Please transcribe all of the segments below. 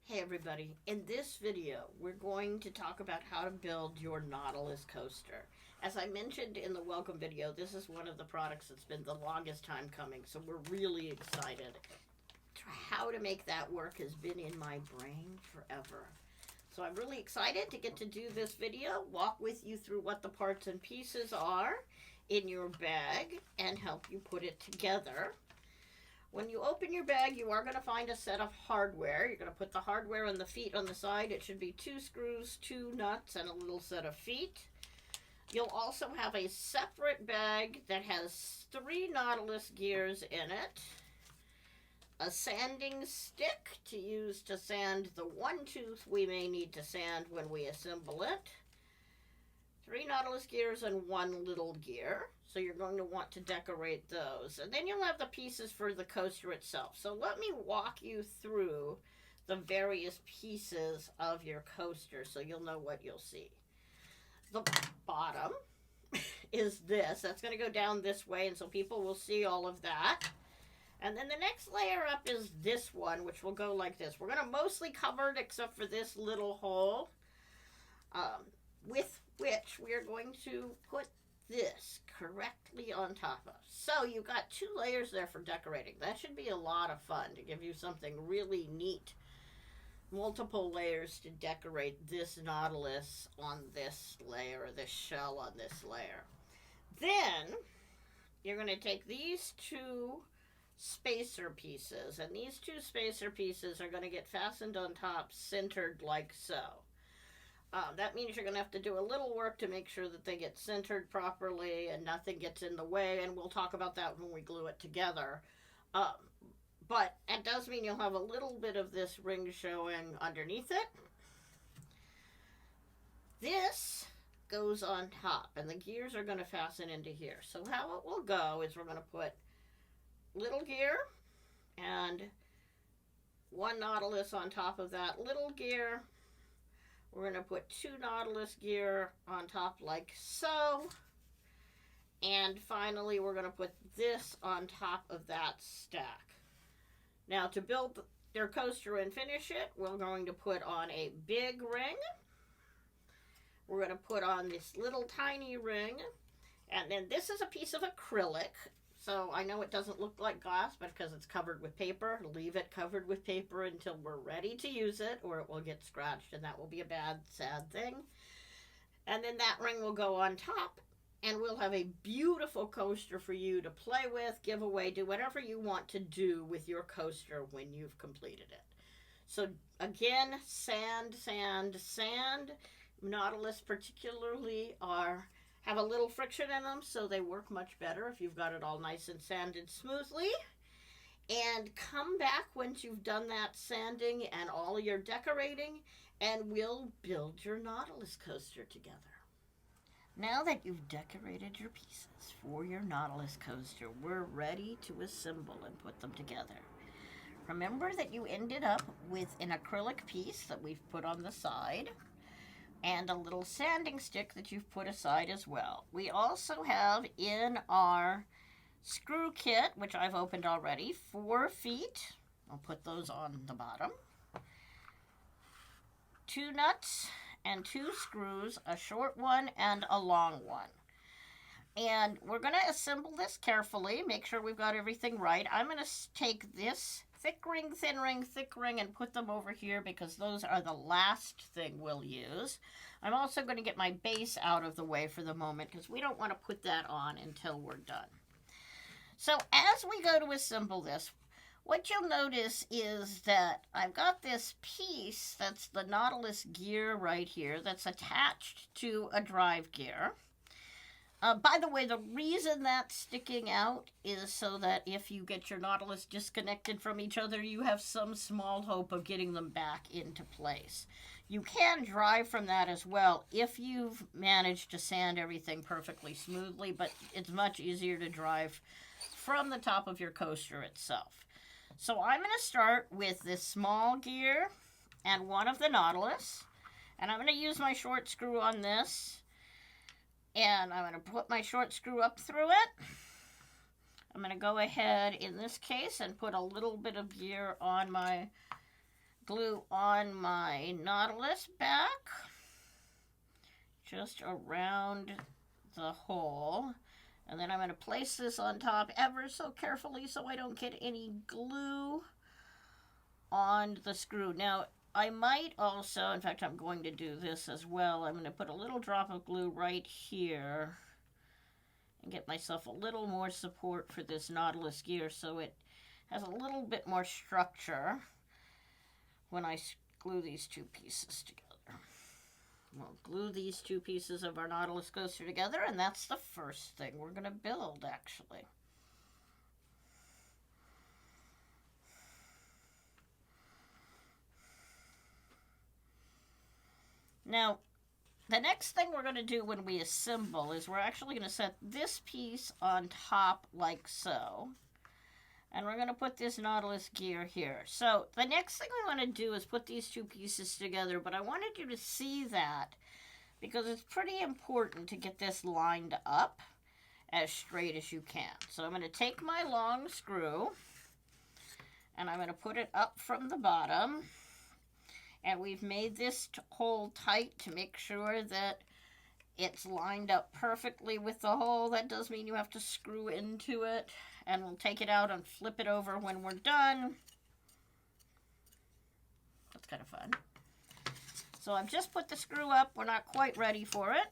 Hey everybody, in this video we're going to talk about how to build your Nautilus coaster. As I mentioned in the welcome video, this is one of the products that's been the longest time coming, so we're really excited. How to make that work has been in my brain forever. So I'm really excited to get to do this video, walk with you through what the parts and pieces are in your bag, and help you put it together. When you open your bag, you are going to find a set of hardware. You're going to put the hardware and the feet on the side. It should be 2 screws, 2 nuts, and a little set of feet. You'll also have a separate bag that has 3 Nautilus gears in it, a sanding stick to use to sand the one tooth we may need to sand when we assemble it, 3 Nautilus gears and 1 little gear. So you're going to want to decorate those. And then you'll have the pieces for the coaster itself. So let me walk you through the various pieces of your coaster so you'll know what you'll see. The bottom is this. That's going to go down this way, and so people will see all of that. And then the next layer up is this one, which will go like this. We're going to mostly cover it except for this little hole, with which we are going to put this correctly on top of. So you've got 2 layers there for decorating. That should be a lot of fun to give you something really neat. Multiple layers to decorate this Nautilus on this layer, or this shell on this layer. Then you're going to take these 2 spacer pieces, and these 2 spacer pieces are going to get fastened on top, centered like so. That means you're going to have to do a little work to make sure that they get centered properly and nothing gets in the way, and we'll talk about that when we glue it together. But it does mean you'll have a little bit of this ring showing underneath it. This goes on top, and the gears are going to fasten into here. So how it will go is we're going to put little gear and 1 Nautilus on top of that little gear. We're going to put 2 Nautilus gear on top like so. And finally, we're going to put this on top of that stack. Now, to build your coaster and finish it, we're going to put on a big ring. We're going to put on this little tiny ring. And then this is a piece of acrylic. So I know it doesn't look like glass, but because it's covered with paper, leave it covered with paper until we're ready to use it, or it will get scratched, and that will be a bad, sad thing. And then that ring will go on top, and we'll have a beautiful coaster for you to play with, give away, do whatever you want to do with your coaster when you've completed it. So again, sand, sand, sand. Nautilus particularly have a little friction in them, so they work much better if you've got it all nice and sanded smoothly. And come back once you've done that sanding and all your decorating, and we'll build your Nautilus coaster together. Now that you've decorated your pieces for your Nautilus coaster, we're ready to assemble and put them together. Remember that you ended up with an acrylic piece that we've put on the side, and a little sanding stick that you've put aside as well. We also have in our screw kit, which I've opened already, 4 feet. I'll put those on the bottom. 2 nuts and 2 screws, a short one and a long one. And we're going to assemble this carefully, make sure we've got everything right. I'm going to take this thick ring, thin ring, thick ring, and put them over here because those are the last thing we'll use. I'm also going to get my base out of the way for the moment because we don't want to put that on until we're done. So as we go to assemble this, what you'll notice is that I've got this piece that's the Nautilus gear right here that's attached to a drive gear. By the way, the reason that's sticking out is so that if you get your Nautilus disconnected from each other, you have some small hope of getting them back into place. You can drive from that as well if you've managed to sand everything perfectly smoothly, but it's much easier to drive from the top of your coaster itself. So I'm going to start with this small gear and one of the Nautilus, and I'm going to use my short screw on this. And I'm going to put my short screw up through it. I'm going to go ahead in this case and put a little bit of gear on my glue on my Nautilus back, just around the hole. And then I'm going to place this on top ever so carefully so I don't get any glue on the screw. Now, I might also, in fact, I'm going to do this as well. I'm going to put a little drop of glue right here and get myself a little more support for this Nautilus gear so it has a little bit more structure when I glue these two pieces together. We'll glue these two pieces of our Nautilus Coaster together, and that's the first thing we're going to build, actually. Now, the next thing we're going to do when we assemble is we're actually going to set this piece on top like so. And we're going to put this Nautilus gear here. So the next thing we want to do is put these two pieces together, but I wanted you to see that because it's pretty important to get this lined up as straight as you can. So I'm going to take my long screw and I'm going to put it up from the bottom. And we've made this hole tight to make sure that it's lined up perfectly with the hole. That does mean you have to screw into it. And we'll take it out and flip it over when we're done. That's kind of fun. So I've just put the screw up. We're not quite ready for it,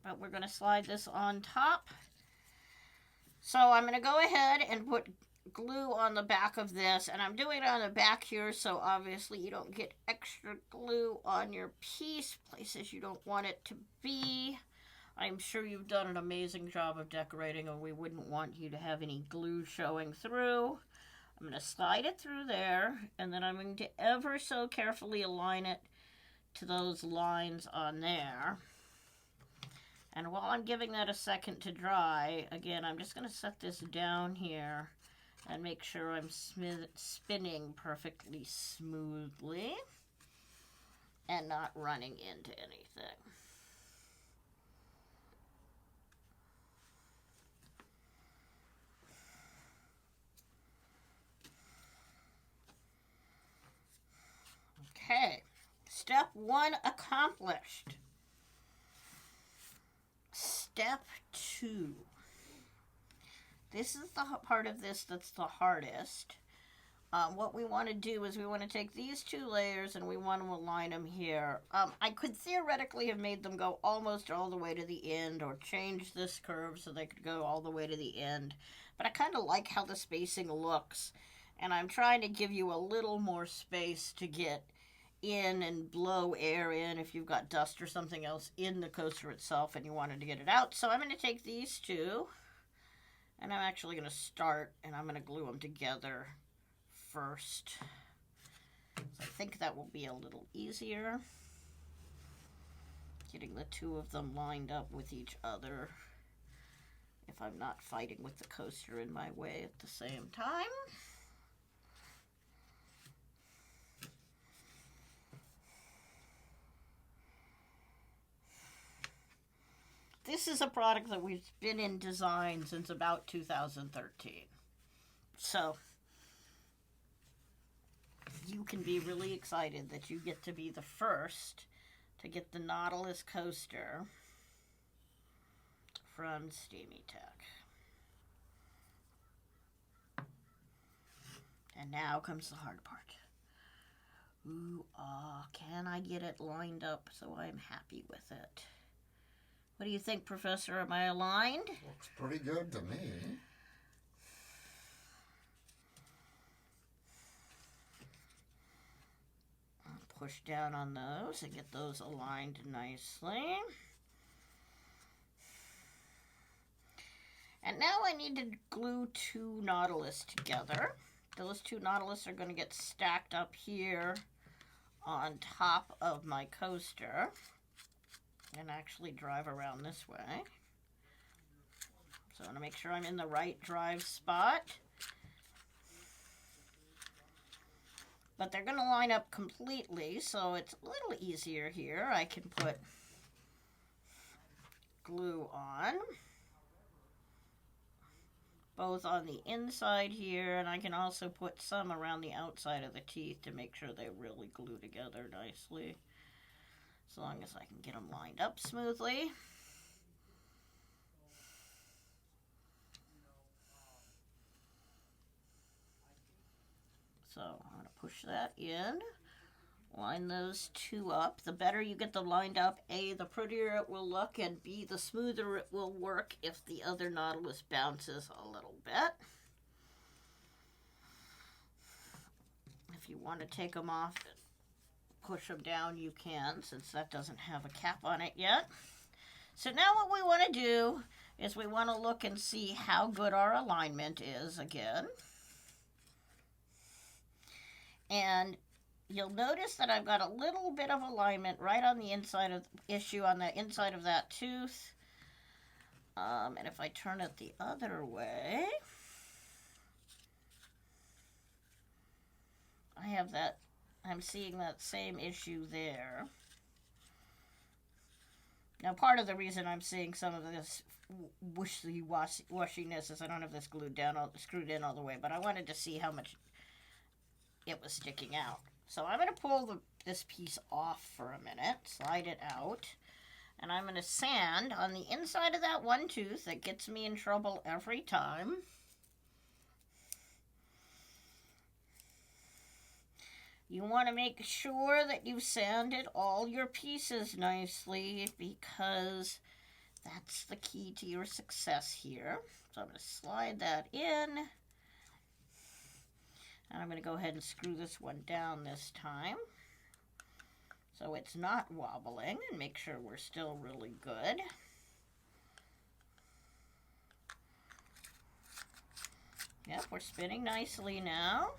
but we're going to slide this on top. So I'm going to go ahead and put glue on the back of this, and I'm doing it on the back here so obviously you don't get extra glue on your piece, places you don't want it to be. I'm sure you've done an amazing job of decorating, and we wouldn't want you to have any glue showing through. I'm going to slide it through there, and then I'm going to ever so carefully align it to those lines on there. And while I'm giving that a second to dry, again, I'm just going to set this down here and make sure I'm spinning perfectly smoothly and not running into anything. Okay, step 1 accomplished. Step 2. This is the part of this that's the hardest. What we want to do is we want to take these 2 layers and we want to align them here. I could theoretically have made them go almost all the way to the end or change this curve so they could go all the way to the end. But I kind of like how the spacing looks. And I'm trying to give you a little more space to get in and blow air in if you've got dust or something else in the coaster itself and you wanted to get it out. So I'm going to take these 2 and I'm actually going to start and I'm going to glue them together first. So I think that will be a little easier. Getting the 2 of them lined up with each other if I'm not fighting with the coaster in my way at the same time. This is a product that we've been in design since about 2013. So you can be really excited that you get to be the first to get the Nautilus Coaster from Steamy Tech. And now comes the hard part. Ooh, can I get it lined up so I'm happy with it? What do you think, Professor? Am I aligned? Looks pretty good to me. I'll push down on those and get those aligned nicely. And now I need to glue 2 Nautilus together. Those 2 Nautilus are going to get stacked up here on top of my coaster. And actually drive around this way. So I want to make sure I'm in the right drive spot. But they're going to line up completely, so it's a little easier here. I can put glue on. both on the inside here, and I can also put some around the outside of the teeth to make sure they really glue together nicely. As long as I can get them lined up smoothly. So I'm going to push that in. Line those two up. The better you get them lined up, A, the prettier it will look, and B, the smoother it will work if the other Nautilus bounces a little bit. If you want to take them off and push them down, you can, since that doesn't have a cap on it yet. So now what we want to do is we want to look and see how good our alignment is again. And you'll notice that I've got a little bit of alignment right on the inside of on the inside of that tooth. And if I turn it the other way, I have that, I'm seeing that same issue there. Now, part of the reason I'm seeing some of this wishy-washiness is I don't have this screwed in all the way, but I wanted to see how much it was sticking out. So I'm going to pull this piece off for a minute, slide it out, and I'm going to sand on the inside of that one tooth that gets me in trouble every time. You want to make sure that you've sanded all your pieces nicely, because that's the key to your success here. So I'm going to slide that in. And I'm going to go ahead and screw this one down this time, so it's not wobbling, and make sure we're still really good. Yep, we're spinning nicely now.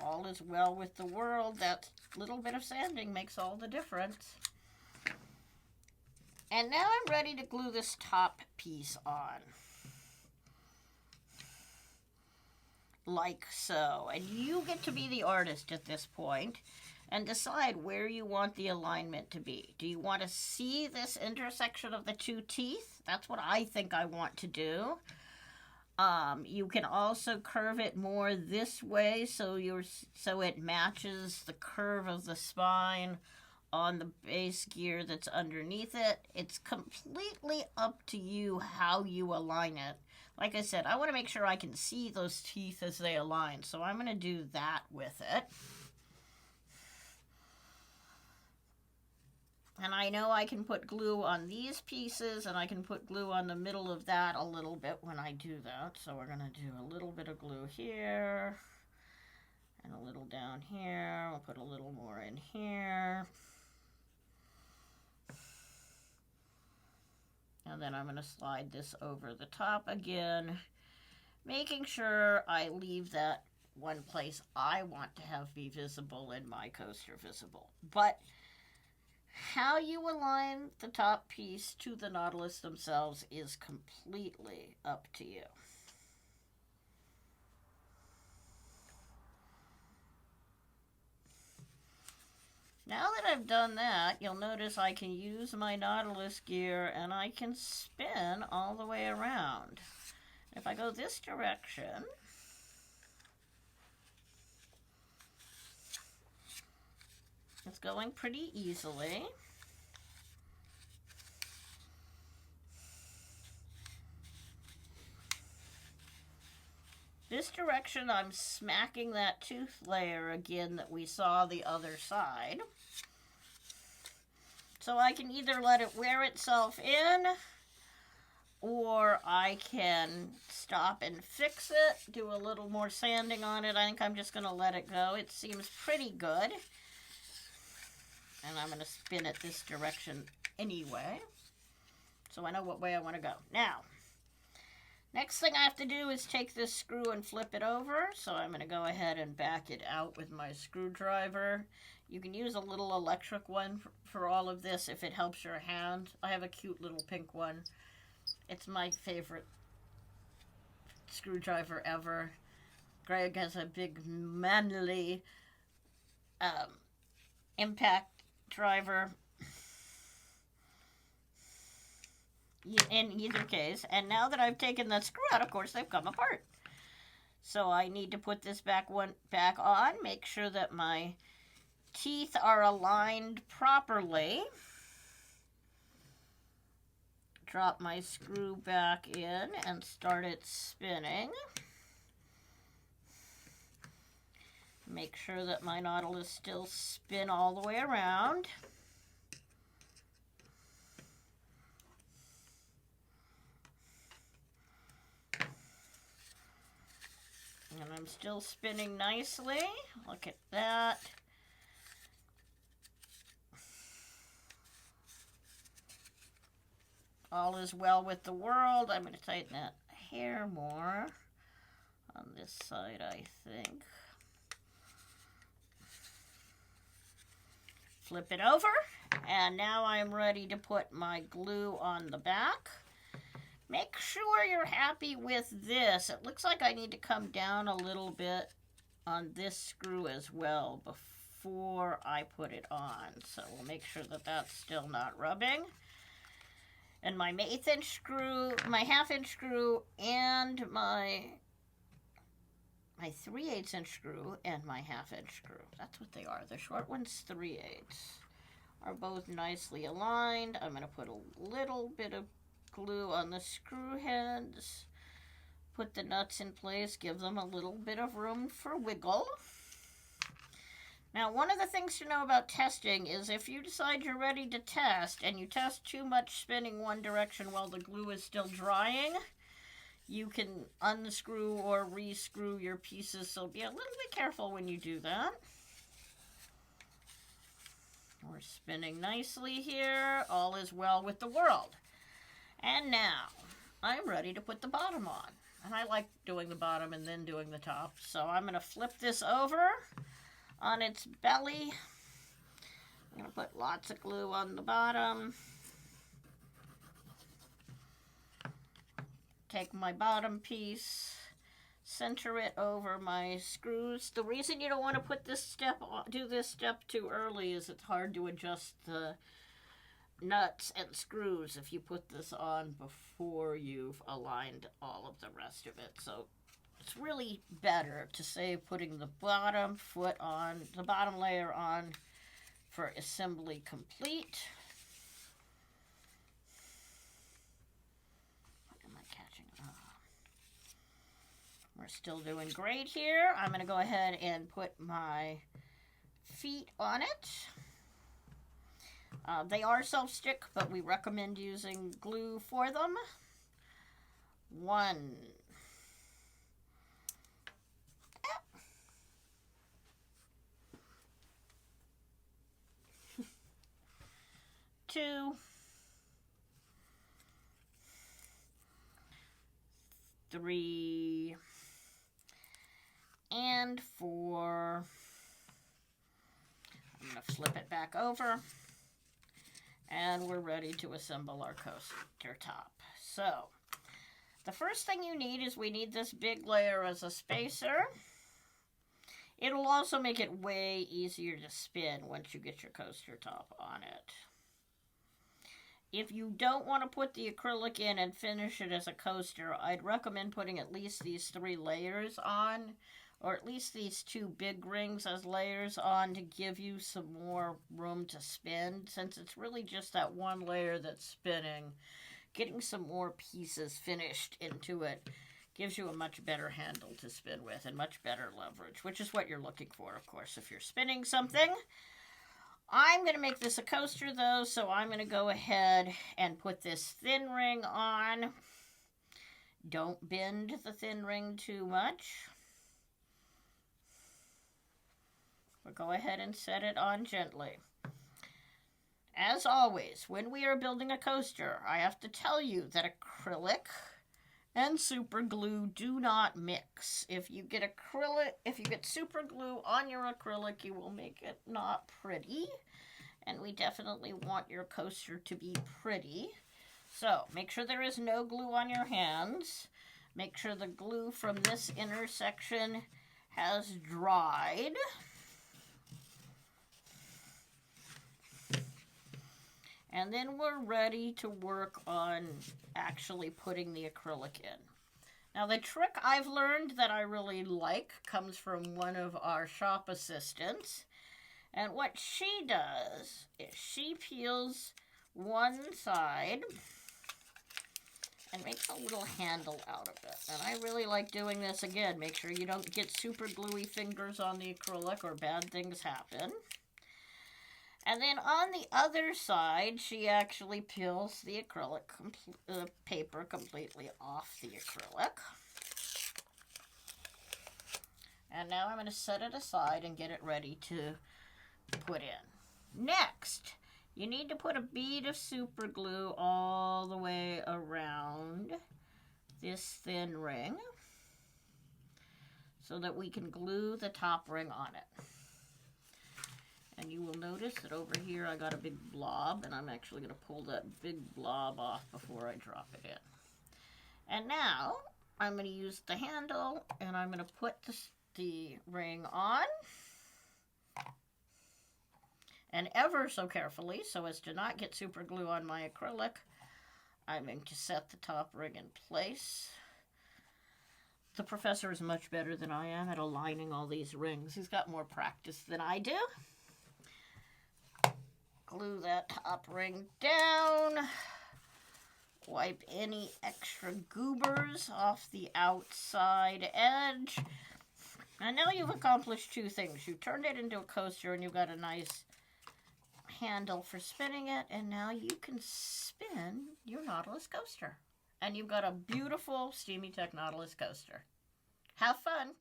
All is well with the world. That little bit of sanding makes all the difference. And now I'm ready to glue this top piece on. Like so. And you get to be the artist at this point and decide where you want the alignment to be. Do you want to see this intersection of the two teeth? That's what I think I want to do. You can also curve it more this way so it matches the curve of the spine on the base gear that's underneath it. It's completely up to you how you align it. Like I said, I want to make sure I can see those teeth as they align, so I'm going to do that with it. And I know I can put glue on these pieces, and I can put glue on the middle of that a little bit when I do that. So we're going to do a little bit of glue here, and a little down here. We'll put a little more in here. And then I'm going to slide this over the top again, making sure I leave that one place I want to have be visible in my coaster visible. But how you align the top piece to the Nautilus themselves is completely up to you. Now that I've done that, you'll notice I can use my Nautilus gear and I can spin all the way around. If I go this direction, it's going pretty easily. This direction, I'm smacking that tooth layer again that we saw the other side. So I can either let it wear itself in, or I can stop and fix it, do a little more sanding on it. I think I'm just going to let it go. It seems pretty good. And I'm going to spin it this direction anyway, so I know what way I want to go. Now, next thing I have to do is take this screw and flip it over. So I'm going to go ahead and back it out with my screwdriver. You can use a little electric one for all of this if it helps your hand. I have a cute little pink one. It's my favorite screwdriver ever. Greg has a big manly impact driver. in either case. And now that I've taken that screw out, of course, they've come apart. So I need to put this back on, make sure that my teeth are aligned properly. Drop my screw back in and start it spinning. Make sure that my Nautilus still spin all the way around. And I'm still spinning nicely. Look at that. All is well with the world. I'm going to tighten that hair more on this side, I think. Flip it over, and now I'm ready to put my glue on the back. Make sure you're happy with this. It looks like I need to come down a little bit on this screw as well before I put it on. So we'll make sure that that's still not rubbing. And my half-inch screw, and my 3/8" screw and my half-inch screw. That's what they are. The short one's 3/8. Are both nicely aligned. I'm going to put a little bit of glue on the screw heads. Put the nuts in place. Give them a little bit of room for wiggle. Now, one of the things to know about testing is if you decide you're ready to test and you test too much spinning one direction while the glue is still drying, you can unscrew or rescrew your pieces, so be a little bit careful when you do that. We're spinning nicely here. All is well with the world. And now, I'm ready to put the bottom on. And I like doing the bottom and then doing the top. So I'm going to flip this over on its belly. I'm going to put lots of glue on the bottom. Take my bottom piece, center it over my screws. The reason you don't want to do this step too early is it's hard to adjust the nuts and screws if you put this on before you've aligned all of the rest of it. So it's really better to say putting the bottom layer on for assembly complete. What am I catching? We're still doing great here. I'm going to go ahead and put my feet on it. They are self-stick, but we recommend using glue for them. 1. 2. 3. And 4. I'm going to flip it back over. And we're ready to assemble our coaster top. So, the first thing you need is we need this big layer as a spacer. It'll also make it way easier to spin once you get your coaster top on it. If you don't want to put the acrylic in and finish it as a coaster, I'd recommend putting at least these 3 layers on, or at least these 2 big rings as layers on to give you some more room to spin. Since it's really just that one layer that's spinning, getting some more pieces finished into it gives you a much better handle to spin with and much better leverage, which is what you're looking for, of course, if you're spinning something. I'm going to make this a coaster, though, so I'm going to go ahead and put this thin ring on. Don't bend the thin ring too much. We'll go ahead and set it on gently. As always, when we are building a coaster, I have to tell you that acrylic and super glue do not mix. If you get super glue on your acrylic, you will make it not pretty. And we definitely want your coaster to be pretty. So make sure there is no glue on your hands. Make sure the glue from this intersection has dried. And then we're ready to work on actually putting the acrylic in. Now the trick I've learned that I really like comes from one of our shop assistants. And what she does is she peels one side and makes a little handle out of it. And I really like doing this. Again, make sure you don't get super gluey fingers on the acrylic or bad things happen. And then on the other side, she actually peels the acrylic paper completely off the acrylic. And now I'm going to set it aside and get it ready to put in. Next, you need to put a bead of super glue all the way around this thin ring so that we can glue the top ring on it. And you will notice that over here I got a big blob, and I'm actually going to pull that big blob off before I drop it in. And now I'm going to use the handle, and I'm going to put the ring on. And ever so carefully, so as to not get super glue on my acrylic, I'm going to set the top ring in place. The professor is much better than I am at aligning all these rings. He's got more practice than I do. Glue that top ring down. Wipe any extra goobers off the outside edge. And now you've accomplished two things. You've turned it into a coaster and you've got a nice handle for spinning it. And now you can spin your Nautilus coaster. And you've got a beautiful Steamy Tech Nautilus coaster. Have fun!